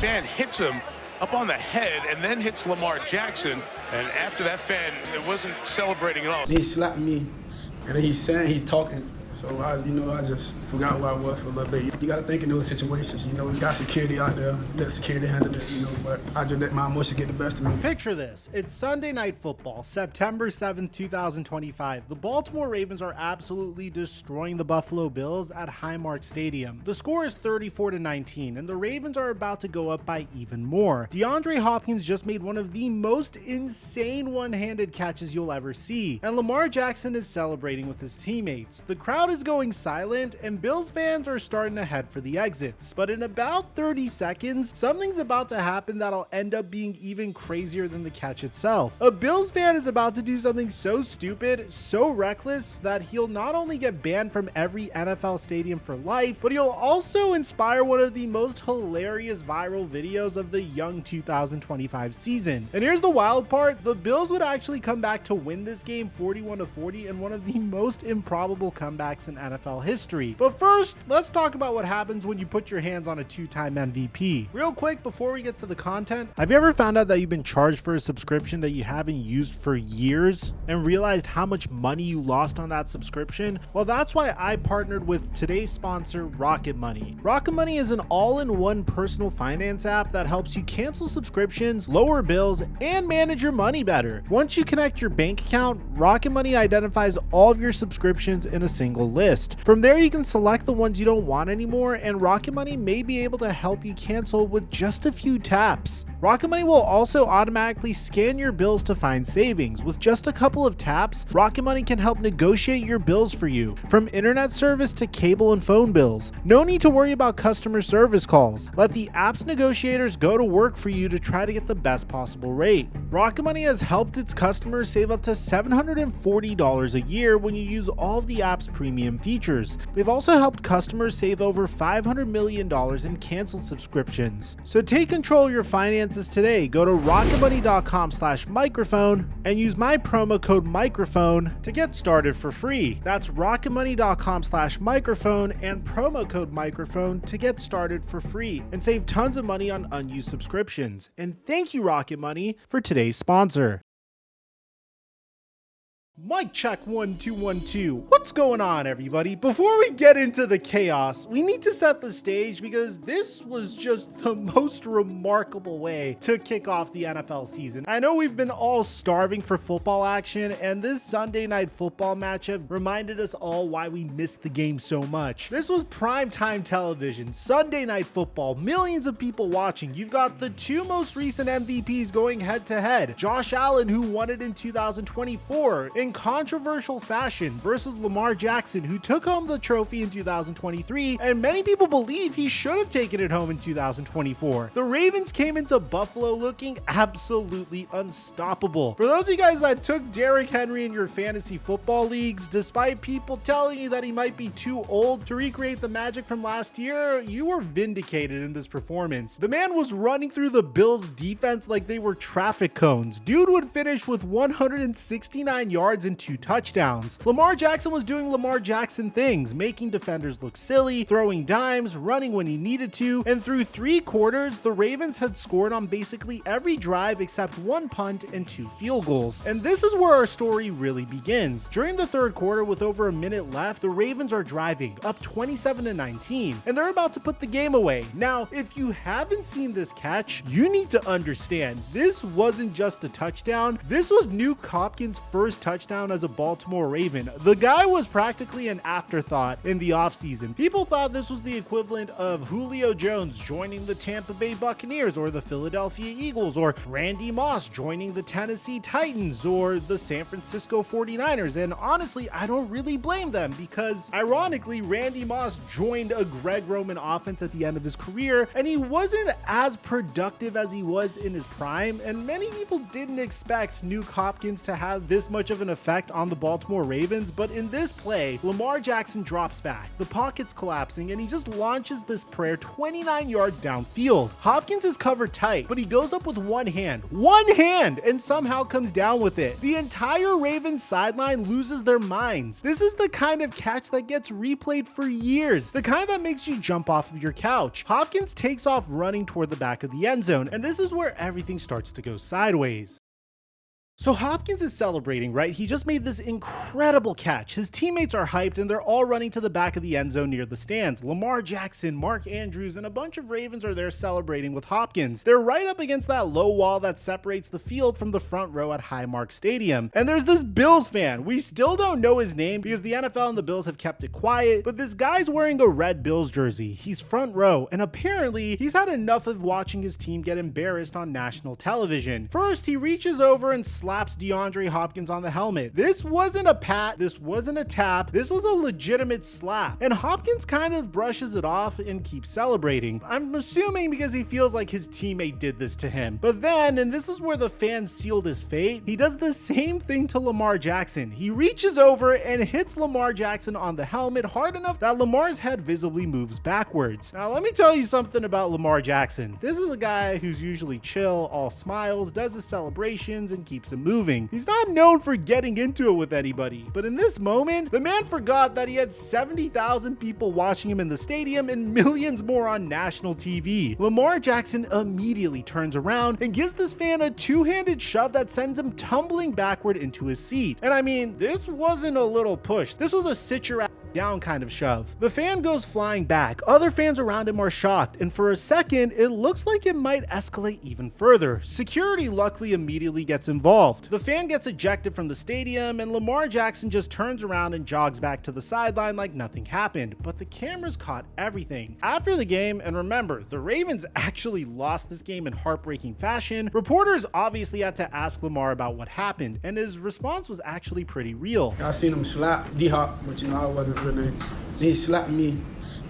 fan hits him up on the head and then hits Lamar Jackson. And after that fan, it wasn't celebrating at all. He slapped me, and then he talking. So I just forgot who I was for a little bit. You got to think in those situations. You got security out there. Let security handle it. But I just let my emotions get the best of me. Picture this: it's Sunday Night Football, September 7th, 2025. The Baltimore Ravens are absolutely destroying the Buffalo Bills at Highmark Stadium. The score is 34-19, and the Ravens are about to go up by even more. DeAndre Hopkins just made one of the most insane one-handed catches you'll ever see, and Lamar Jackson is celebrating with his teammates. The crowd is going silent, and Bills fans are starting to head for the exits. But in about 30 seconds, something's about to happen that'll end up being even crazier than the catch itself. A Bills fan is about to do something so stupid, so reckless, that he'll not only get banned from every NFL stadium for life, but he'll also inspire one of the most hilarious viral videos of the young 2025 season. And here's the wild part: the Bills would actually come back to win this game 41-40 in one of the most improbable comebacks in NFL history. But first, let's talk about what happens when you put your hands on a two-time MVP. Real quick, before we get to the content, have you ever found out that you've been charged for a subscription that you haven't used for years and realized how much money you lost on that subscription? Well, that's why I partnered with today's sponsor, Rocket Money. Rocket Money is an all-in-one personal finance app that helps you cancel subscriptions, lower bills, and manage your money better. Once you connect your bank account, Rocket Money identifies all of your subscriptions in a single list. From there, you can select the ones you don't want anymore, and Rocket Money may be able to help you cancel with just a few taps. Rocket Money will also automatically scan your bills to find savings. With just a couple of taps, Rocket Money can help negotiate your bills for you, from internet service to cable and phone bills. No need to worry about customer service calls. Let the app's negotiators go to work for you to try to get the best possible rate. Rocket Money has helped its customers save up to $740 a year when you use all of the app's premium features. They've also helped customers save over $500 million in canceled subscriptions. So take control of your finances today. Go to rocketmoney.com/microphone and use my promo code microphone to get started for free. That's rocketmoney.com/microphone and promo code microphone to get started for free and save tons of money on unused subscriptions. And thank you, Rocket Money, for today's sponsor. Mic check 1 2 1 2. What's going on, everybody? Before we get into the chaos, we need to set the stage because this was just the most remarkable way to kick off the NFL season. I know we've been all starving for football action, and this Sunday Night Football matchup reminded us all why we missed the game so much. This was primetime television, Sunday Night Football, millions of people watching. You've got the two most recent MVPs going head to head. Josh Allen, who won it in 2024 in controversial fashion, versus Lamar Jackson, who took home the trophy in 2023, and many people believe he should have taken it home in 2024. The Ravens came into Buffalo looking absolutely unstoppable. For those of you guys that took Derrick Henry in your fantasy football leagues, despite people telling you that he might be too old to recreate the magic from last year, you were vindicated in this performance. The man was running through the Bills defense like they were traffic cones. Dude would finish with 169 yards and 2 touchdowns. Lamar Jackson was doing Lamar Jackson things, making defenders look silly, throwing dimes, running when he needed to, and through 3 quarters, the Ravens had scored on basically every drive except 1 punt and 2 field goals. And this is where our story really begins. During the 3rd quarter, with over a minute left, the Ravens are driving, up 27-19, and they're about to put the game away. Now, if you haven't seen this catch, you need to understand, this wasn't just a touchdown, this was Nuke Hopkins' first touchdown as a Baltimore Raven. The guy was practically an afterthought in the offseason. People thought this was the equivalent of Julio Jones joining the Tampa Bay Buccaneers or the Philadelphia Eagles, or Randy Moss joining the Tennessee Titans or the San Francisco 49ers. And honestly, I don't really blame them because ironically, Randy Moss joined a Greg Roman offense at the end of his career, and he wasn't as productive as he was in his prime, and many people didn't expect Nuke Hopkins to have this much of an effect on the Baltimore Ravens, but in this play, Lamar Jackson drops back, the pocket's collapsing, and he just launches this prayer 29 yards downfield. Hopkins is covered tight, but he goes up with one hand, and somehow comes down with it. The entire Ravens sideline loses their minds. This is the kind of catch that gets replayed for years, the kind that makes you jump off of your couch. Hopkins takes off running toward the back of the end zone, and this is where everything starts to go sideways. So Hopkins is celebrating, right? He just made this incredible catch. His teammates are hyped and they're all running to the back of the end zone near the stands. Lamar Jackson, Mark Andrews, and a bunch of Ravens are there celebrating with Hopkins. They're right up against that low wall that separates the field from the front row at Highmark Stadium. And there's this Bills fan. We still don't know his name because the NFL and the Bills have kept it quiet, but this guy's wearing a red Bills jersey. He's front row, and apparently he's had enough of watching his team get embarrassed on national television. First, he reaches over and slaps DeAndre Hopkins on the helmet. This wasn't a pat, this wasn't a tap, this was a legitimate slap. And Hopkins kind of brushes it off and keeps celebrating. I'm assuming because he feels like his teammate did this to him. But then, and this is where the fans sealed his fate, he does the same thing to Lamar Jackson. He reaches over and hits Lamar Jackson on the helmet hard enough that Lamar's head visibly moves backwards. Now, let me tell you something about Lamar Jackson. This is a guy who's usually chill, all smiles, does his celebrations, and keeps it moving. He's not known for getting into it with anybody, but in this moment, the man forgot that he had 70,000 people watching him in the stadium and millions more on national TV. Lamar Jackson immediately turns around and gives this fan a two-handed shove that sends him tumbling backward into his seat. And I mean, this wasn't a little push. This was a sit your ass down kind of shove. The fan goes flying back. Other fans around him are shocked, and for a second, it looks like it might escalate even further. Security luckily immediately gets involved. The fan gets ejected from the stadium, and Lamar Jackson just turns around and jogs back to the sideline like nothing happened, but the cameras caught everything. After the game, and remember, the Ravens actually lost this game in heartbreaking fashion, reporters obviously had to ask Lamar about what happened, and his response was actually pretty real. I seen him slap D-Hop, but I wasn't really. He slapped me,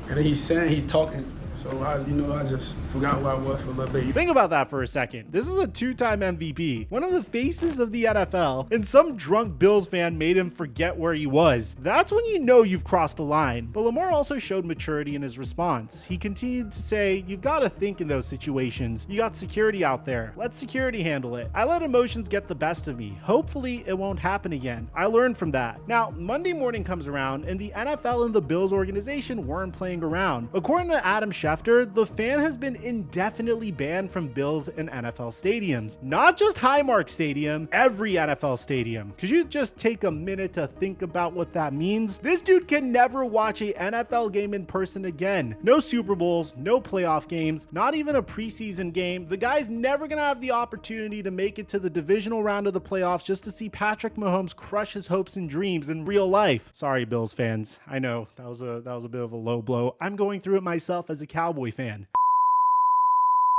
and then he talking. So I just forgot who I was for a little bit. Think about that for a second. This is a two-time MVP, one of the faces of the NFL, and some drunk Bills fan made him forget where he was. That's when you know you've crossed the line. But Lamar also showed maturity in his response. He continued to say, "You've got to think in those situations. You got security out there. Let security handle it. I let emotions get the best of me. Hopefully it won't happen again. I learned from that." Now, Monday morning comes around, and the NFL and the Bills organization weren't playing around. According to Adam Schefter, the fan has been indefinitely banned from Bills and NFL stadiums. Not just Highmark Stadium, every NFL stadium. Could you just take a minute to think about what that means? This dude can never watch a NFL game in person again. No Super Bowls, no playoff games, not even a preseason game. The guy's never gonna have the opportunity to make it to the divisional round of the playoffs just to see Patrick Mahomes crush his hopes and dreams in real life. Sorry, Bills fans. I know that was a bit of a low blow. I'm going through it myself as a Cowboy fan.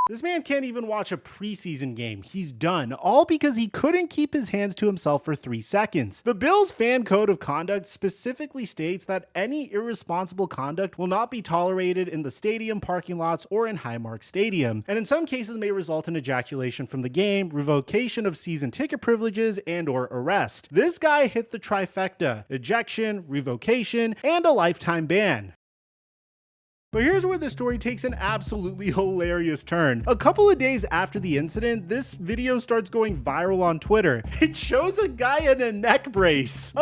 This man can't even watch a preseason game. He's done, all because he couldn't keep his hands to himself for 3 seconds. The Bills fan code of conduct specifically states that any irresponsible conduct will not be tolerated in the stadium parking lots or in Highmark Stadium, and in some cases may result in ejaculation from the game, revocation of season ticket privileges, and or arrest. This guy hit the trifecta: ejection, revocation, and a lifetime ban. But here's where the story takes an absolutely hilarious turn. A couple of days after the incident, this video starts going viral on Twitter. It shows a guy in a neck brace,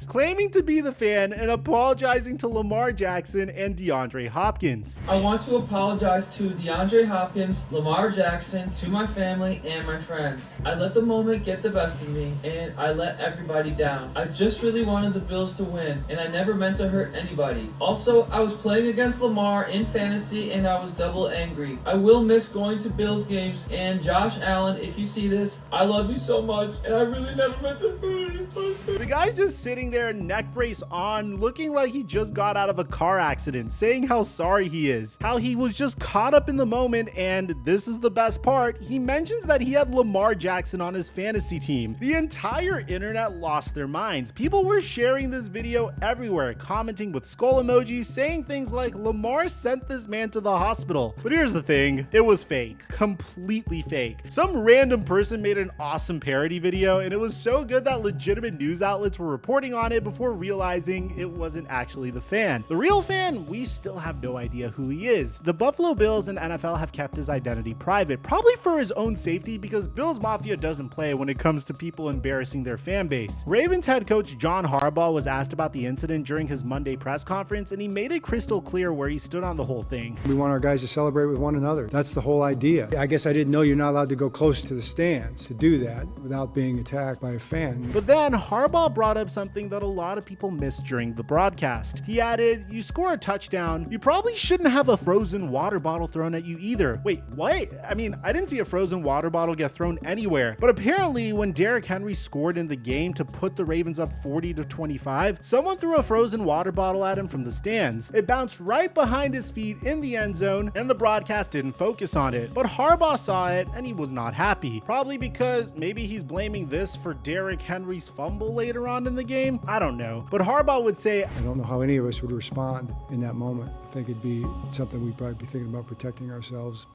claiming to be the fan and apologizing to Lamar Jackson and DeAndre Hopkins. "I want to apologize to DeAndre Hopkins, Lamar Jackson, to my family and my friends. I let the moment get the best of me, and I let everybody down. I just really wanted the Bills to win, and I never meant to hurt anybody. Also, I was playing against Lamar in fantasy, and I was double angry. I will miss going to Bills games, and Josh Allen, if you see this, I love you so much, and I really never meant to hurt anybody." The guy's just sitting there, neck brace on, looking like he just got out of a car accident, saying how sorry he is, how he was just caught up in the moment, and this is the best part, he mentions that he had Lamar Jackson on his fantasy team. The entire internet lost their minds. People were sharing this video everywhere, commenting with skull emojis, saying things like, like Lamar sent this man to the hospital. But here's the thing, it was fake, completely fake. Some random person made an awesome parody video, and it was so good that legitimate news outlets were reporting on it before realizing it wasn't actually the fan. The real fan, we still have no idea who he is. The Buffalo Bills and NFL have kept his identity private, probably for his own safety, because Bills Mafia doesn't play when it comes to people embarrassing their fan base. Ravens head coach John Harbaugh was asked about the incident during his Monday press conference, and he made it crystal clear where he stood on the whole thing. We want our guys to celebrate with one another. That's the whole idea. I guess I didn't know you're not allowed to go close to the stands to do that without being attacked by a fan. But then Harbaugh brought up something that a lot of people missed during the broadcast. He added, "You score a touchdown, you probably shouldn't have a frozen water bottle thrown at you either." Wait, what? I mean, I didn't see a frozen water bottle get thrown anywhere. But apparently when Derrick Henry scored in the game to put the Ravens up 40-25, someone threw a frozen water bottle at him from the stands. It bounced right behind his feet in the end zone, and the broadcast didn't focus on it. But Harbaugh saw it, and he was not happy. Probably because maybe he's blaming this for Derrick Henry's fumble later on in the game? I don't know. But Harbaugh would say, I don't know how any of us would respond in that moment. I think it'd be something we'd probably be thinking about protecting ourselves.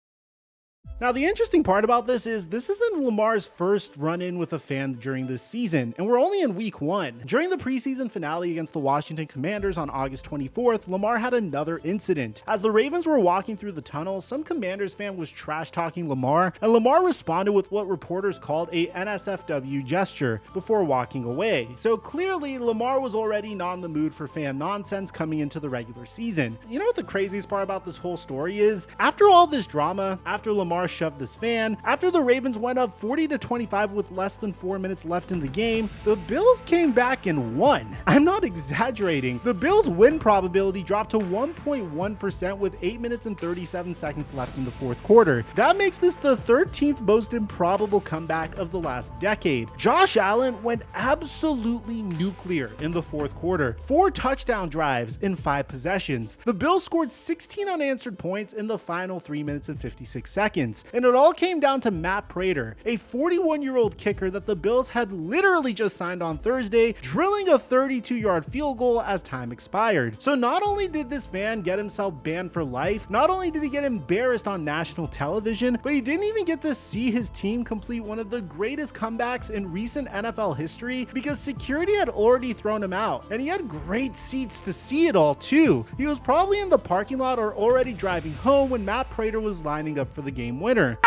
Now, the interesting part about this isn't Lamar's first run-in with a fan during this season, and we're only in week 1. During the preseason finale against the Washington Commanders on August 24th, Lamar had another incident. As the Ravens were walking through the tunnel, some Commanders fan was trash-talking Lamar, and Lamar responded with what reporters called a NSFW gesture before walking away. So clearly, Lamar was already not in the mood for fan nonsense coming into the regular season. You know what the craziest part about this whole story is? After all this drama, after Lamar shoved this fan, after the Ravens went up 40-25 with less than 4 minutes left in the game, the Bills came back and won. I'm not exaggerating. The Bills' win probability dropped to 1.1% with 8 minutes and 37 seconds left in the fourth quarter. That makes this the 13th most improbable comeback of the last decade. Josh Allen went absolutely nuclear in the fourth quarter. 4 touchdown drives in 5 possessions. The Bills scored 16 unanswered points in the final 3 minutes and 56 seconds. And it all came down to Matt Prater, a 41-year-old kicker that the Bills had literally just signed on Thursday, drilling a 32-yard field goal as time expired. So not only did this man get himself banned for life, not only did he get embarrassed on national television, but he didn't even get to see his team complete one of the greatest comebacks in recent NFL history because security had already thrown him out. And he had great seats to see it all too. He was probably in the parking lot or already driving home when Matt Prater was lining up for the game winner.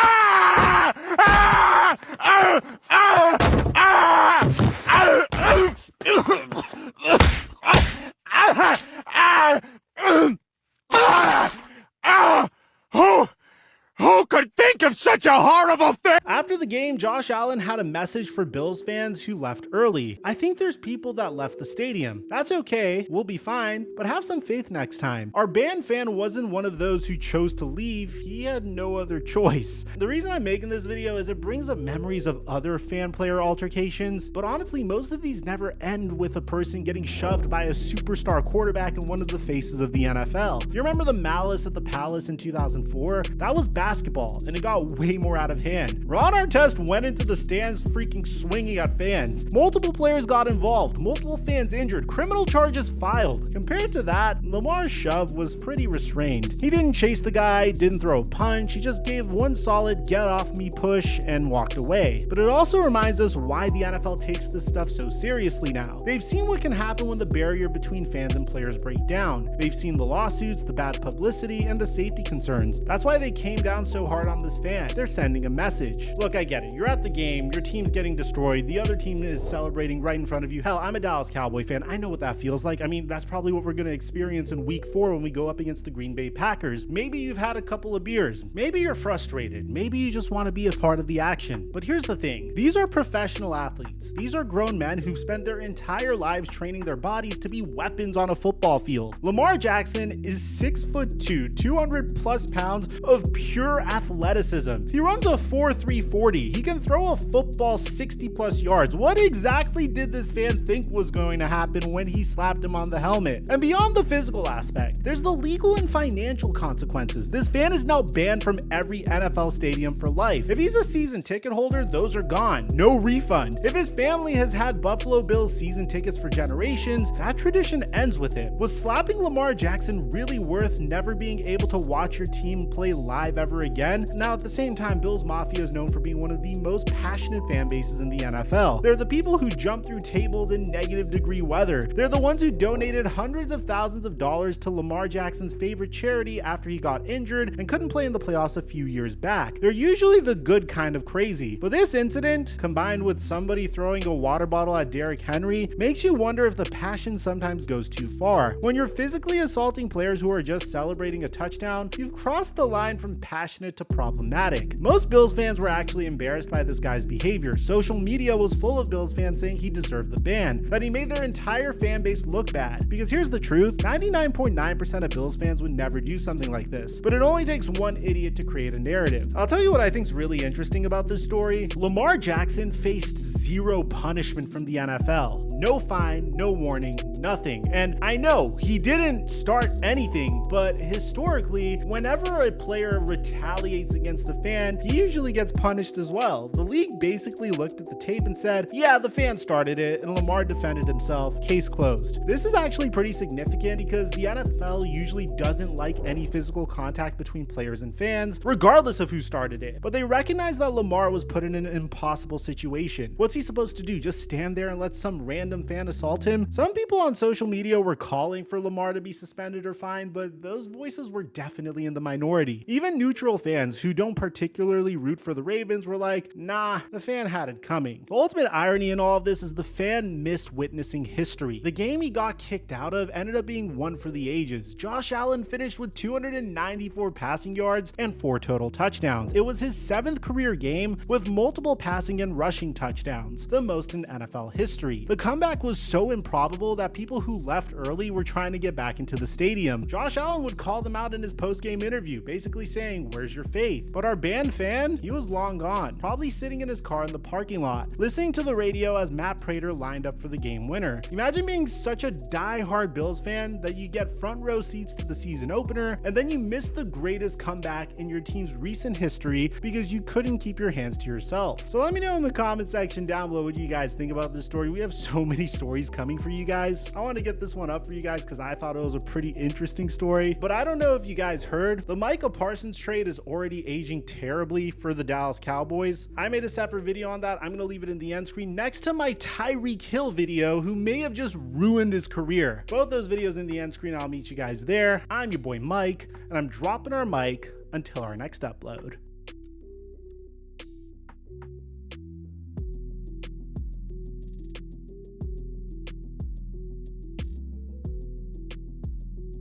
Who could think of such a horrible thing? After the game, Josh Allen had a message for Bills fans who left early. "I think there's people that left the stadium. That's okay, we'll be fine, but have some faith next time." Our band fan wasn't one of those who chose to leave, he had no other choice. The reason I'm making this video is it brings up memories of other fan-player altercations, but honestly, most of these never end with a person getting shoved by a superstar quarterback and one of the faces of the NFL. You remember the malice at the Palace in 2004? That was basketball, and it got way more out of hand. Ron Artest went into the stands freaking swinging at fans. Multiple players got involved, multiple fans injured, criminal charges filed. Compared to that, Lamar's shove was pretty restrained. He didn't chase the guy, didn't throw a punch, he just gave one solid get off me push and walked away. But it also reminds us why the NFL takes this stuff so seriously now. They've seen what can happen when the barrier between fans and players break down. They've seen the lawsuits, the bad publicity, and the safety concerns. That's why they came down so hard on this fan. They're sending a message. Look, I get it. You're at the game, your team's getting destroyed, the other team is celebrating right in front of you. Hell, I'm a Dallas Cowboy fan. I know what that feels like. I mean, that's probably what we're going to experience in week 4 when we go up against the Green Bay Packers. Maybe you've had a couple of beers. Maybe you're frustrated. Maybe you just want to be a part of the action. But here's the thing. These are professional athletes. These are grown men who've spent their entire lives training their bodies to be weapons on a football field. Lamar Jackson is 6'2", 200 plus pounds of pure athleticism. He runs a 4.3 40. He can throw a football 60 plus yards. What exact exactly did this fan think was going to happen when he slapped him on the helmet? And beyond the physical aspect, there's the legal and financial consequences. This fan is now banned from every NFL stadium for life. If he's a season ticket holder, those are gone. No refund. If his family has had Buffalo Bills season tickets for generations, that tradition ends with him. Was slapping Lamar Jackson really worth never being able to watch your team play live ever again? Now, at the same time, Bills Mafia is known for being one of the most passionate fan bases in the NFL. They're the people who jump through tables in negative degree weather. They're the ones who donated hundreds of thousands of dollars to Lamar Jackson's favorite charity after he got injured and couldn't play in the playoffs a few years back. They're usually the good kind of crazy. But this incident, combined with somebody throwing a water bottle at Derrick Henry, makes you wonder if the passion sometimes goes too far. When you're physically assaulting players who are just celebrating a touchdown, you've crossed the line from passionate to problematic. Most Bills fans were actually embarrassed by this guy's behavior. Social media was full of Bills fans saying he deserved the ban, that he made their entire fan base look bad. Because here's the truth, 99.9% of Bills fans would never do something like this, but it only takes one idiot to create a narrative. I'll tell you what I think's really interesting about this story. Lamar Jackson faced zero punishment from the NFL. No fine, no warning, nothing. And I know he didn't start anything, but historically, whenever a player retaliates against a fan, he usually gets punished as well. The league basically looked at the tape and said, yeah, the fan started it, and Lamar defended himself, case closed. This is actually pretty significant because the NFL usually doesn't like any physical contact between players and fans, regardless of who started it. But they recognize that Lamar was put in an impossible situation. What's he supposed to do? Just stand there and let some random fan assault him? Some people on social media were calling for Lamar to be suspended or fined, but those voices were definitely in the minority. Even neutral fans who don't particularly root for the Ravens were like, nah, the fan had it coming. The ultimate irony in all of this is the fan missed witnessing history. The game he got kicked out of ended up being one for the ages. Josh Allen finished with 294 passing yards and 4 total touchdowns. It was his 7th career game with multiple passing and rushing touchdowns, the most in NFL history. The comeback was so improbable that people who left early were trying to get back into the stadium. Josh Allen would call them out in his post-game interview, basically saying, where's your faith? But our band fan, he was long gone, probably sitting in his car in the parking lot, listening to the radio as Matt Prater lined up for the game winner. Imagine being such a die-hard Bills fan that you get front row seats to the season opener, and then you miss the greatest comeback in your team's recent history because you couldn't keep your hands to yourself. So let me know in the comment section down below what you guys think about this story. We have so many stories coming for you guys. I want to get this one up for you guys because I thought it was a pretty interesting story, but I don't know if you guys heard, the Micah Parsons trade is already aging terribly for the Dallas Cowboys. I made a separate video on that. I'm going to leave it in the end screen next to my Tyreek Hill video, who may have just ruined his career. Both those videos in the end screen. I'll meet you guys there. I'm your boy Mike, and I'm dropping our mic until our next upload.